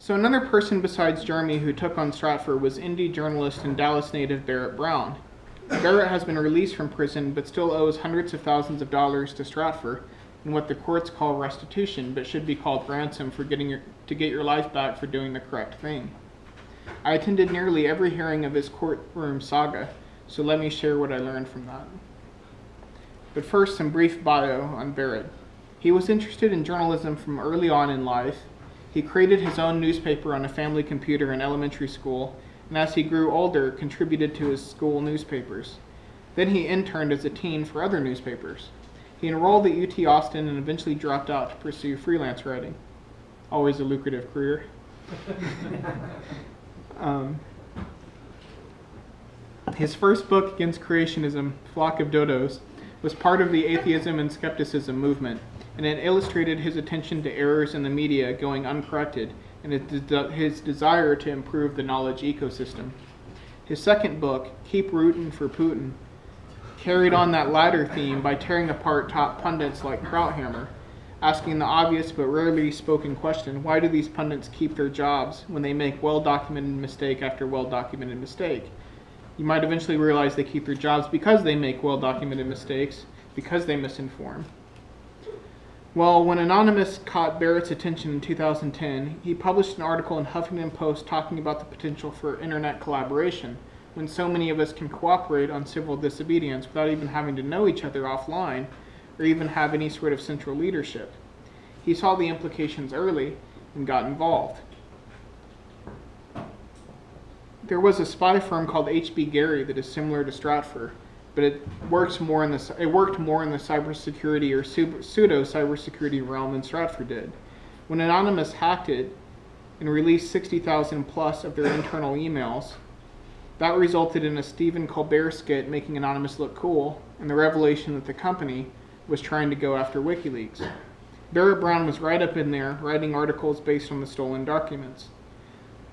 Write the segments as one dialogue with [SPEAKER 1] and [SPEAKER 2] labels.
[SPEAKER 1] So another person besides Jeremy who took on Stratfor was indie journalist and Dallas native Barrett Brown. Barrett has been released from prison but still owes hundreds of thousands of dollars to Stratfor in what the courts call restitution, but should be called ransom for to get your life back for doing the correct thing. I attended nearly every hearing of his courtroom saga, so let me share what I learned from that. But first, some brief bio on Barrett. He was interested in journalism from early on in life. He created his own newspaper on a family computer in elementary school, and as he grew older, contributed to his school newspapers. Then he interned as a teen for other newspapers. He enrolled at UT Austin and eventually dropped out to pursue freelance writing. Always a lucrative career. His first book, Against Creationism, Flock of Dodos, was part of the atheism and skepticism movement, and it illustrated his attention to errors in the media going uncorrected and his desire to improve the knowledge ecosystem. His second book, Keep Rootin' for Putin, carried on that latter theme by tearing apart top pundits like Krauthammer, asking the obvious but rarely spoken question, why do these pundits keep their jobs when they make well-documented mistake after well-documented mistake? You might eventually realize they keep their jobs because they make well-documented mistakes, because they misinform. Well, when Anonymous caught Barrett's attention in 2010, he published an article in Huffington Post talking about the potential for internet collaboration, when so many of us can cooperate on civil disobedience without even having to know each other offline or even have any sort of central leadership. He saw the implications early and got involved. There was a spy firm called HBGary that is similar to Stratfor, but it worked more in the cybersecurity or pseudo-cybersecurity realm than Stratfor did. When Anonymous hacked it and released 60,000 plus of their internal emails, that resulted in a Stephen Colbert skit making Anonymous look cool and the revelation that the company was trying to go after WikiLeaks. Barrett Brown was right up in there, writing articles based on the stolen documents.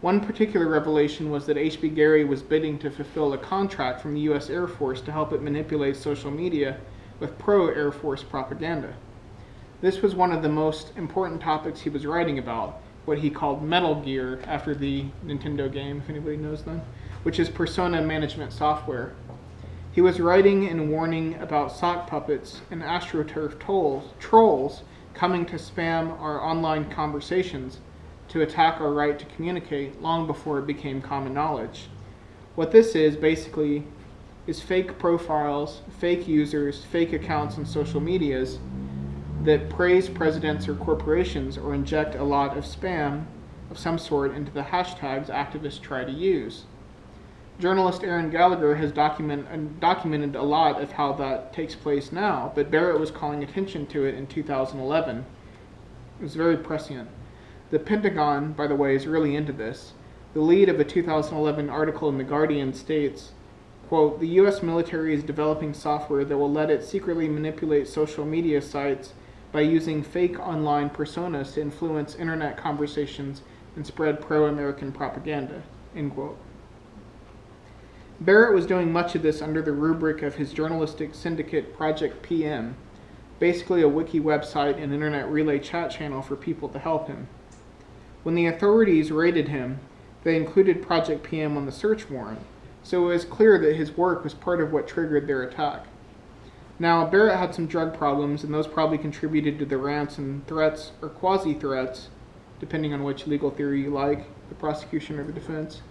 [SPEAKER 1] One particular revelation was that HBGary was bidding to fulfill a contract from the U.S. Air Force to help it manipulate social media with pro-Air Force propaganda. This was one of the most important topics he was writing about, what he called Metal Gear, after the Nintendo game, if anybody knows them, which is persona management software. He was writing and warning about sock puppets and AstroTurf trolls coming to spam our online conversations to attack our right to communicate long before it became common knowledge. What this is basically is fake profiles, fake users, fake accounts on social medias that praise presidents or corporations or inject a lot of spam of some sort into the hashtags activists try to use. Journalist Aaron Gallagher has documented a lot of how that takes place now, but Barrett was calling attention to it in 2011. It was very prescient. The Pentagon, by the way, is really into this. The lead of a 2011 article in The Guardian states, quote, "The U.S. military is developing software that will let it secretly manipulate social media sites by using fake online personas to influence internet conversations and spread pro-American propaganda," end quote. Barrett was doing much of this under the rubric of his journalistic syndicate Project PM, basically a wiki website and internet relay chat channel for people to help him. When the authorities raided him, they included Project PM on the search warrant, so it was clear that his work was part of what triggered their attack. Now, Barrett had some drug problems, and those probably contributed to the rants and threats, or quasi-threats, depending on which legal theory you like, the prosecution or the defense,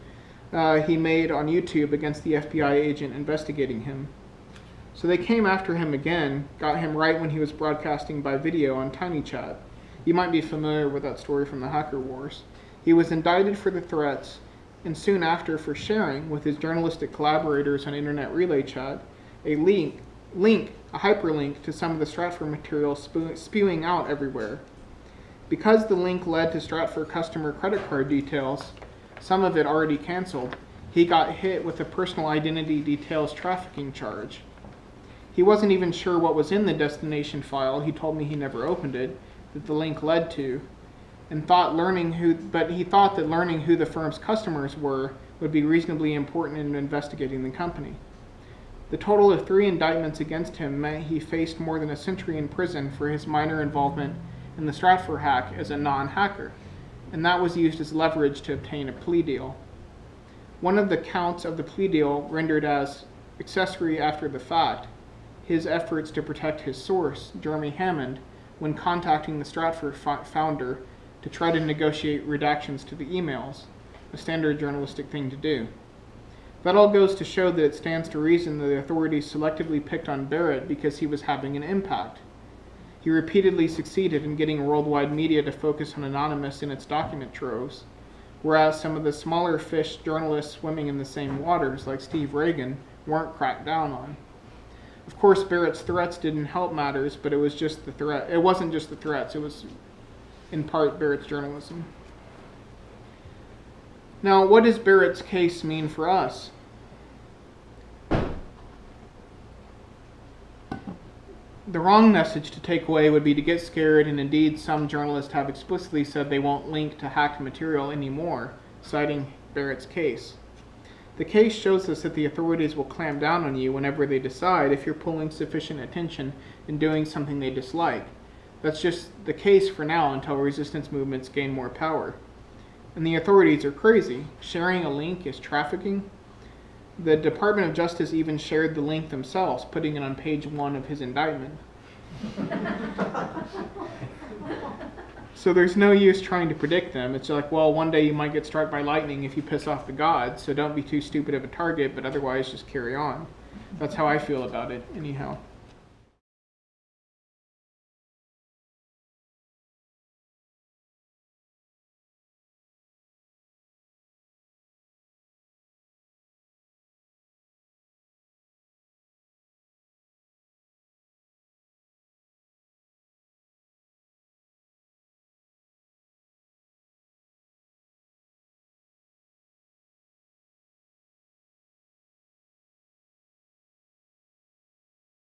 [SPEAKER 1] he made on YouTube against the FBI agent investigating him. So they came after him again, got him right when he was broadcasting by video on TinyChat. You might be familiar with that story from the Hacker Wars. He was indicted for the threats, and soon after for sharing with his journalistic collaborators on Internet Relay Chat a hyperlink to some of the Stratfor material spewing out everywhere. Because the link led to Stratfor customer credit card details, some of it already canceled, he got hit with a personal identity details trafficking charge. He wasn't even sure what was in the destination file, he told me he never opened it, that the link led to, and he thought that learning who the firm's customers were would be reasonably important in investigating the company. The total of 3 indictments against him meant he faced more than a century in prison for his minor involvement in the Stratfor hack as a non-hacker. and that was used as leverage to obtain a plea deal. One of the counts of the plea deal rendered as accessory after the fact his efforts to protect his source, Jeremy Hammond, when contacting the Stratford founder to try to negotiate redactions to the emails, a standard journalistic thing to do. That all goes to show that it stands to reason that the authorities selectively picked on Barrett because he was having an impact. He repeatedly succeeded in getting worldwide media to focus on Anonymous in its document troves, whereas some of the smaller fish journalists swimming in the same waters, like Steve Reagan, weren't cracked down on. Of course, Barrett's threats didn't help matters, but it was just the threat. It wasn't just the threats, it was in part Barrett's journalism. Now, what does Barrett's case mean for us? The wrong message to take away would be to get scared, and indeed some journalists have explicitly said they won't link to hacked material anymore, citing Barrett's case. The case shows us that the authorities will clamp down on you whenever they decide if you're pulling sufficient attention and doing something they dislike. That's just the case for now until resistance movements gain more power. And the authorities are crazy. Sharing a link is trafficking. The Department of Justice even shared the link themselves, putting it on page 1 of his indictment. So there's no use trying to predict them. It's like, well, one day you might get struck by lightning if you piss off the gods, so don't be too stupid of a target, but otherwise just carry on. That's how I feel about it, anyhow.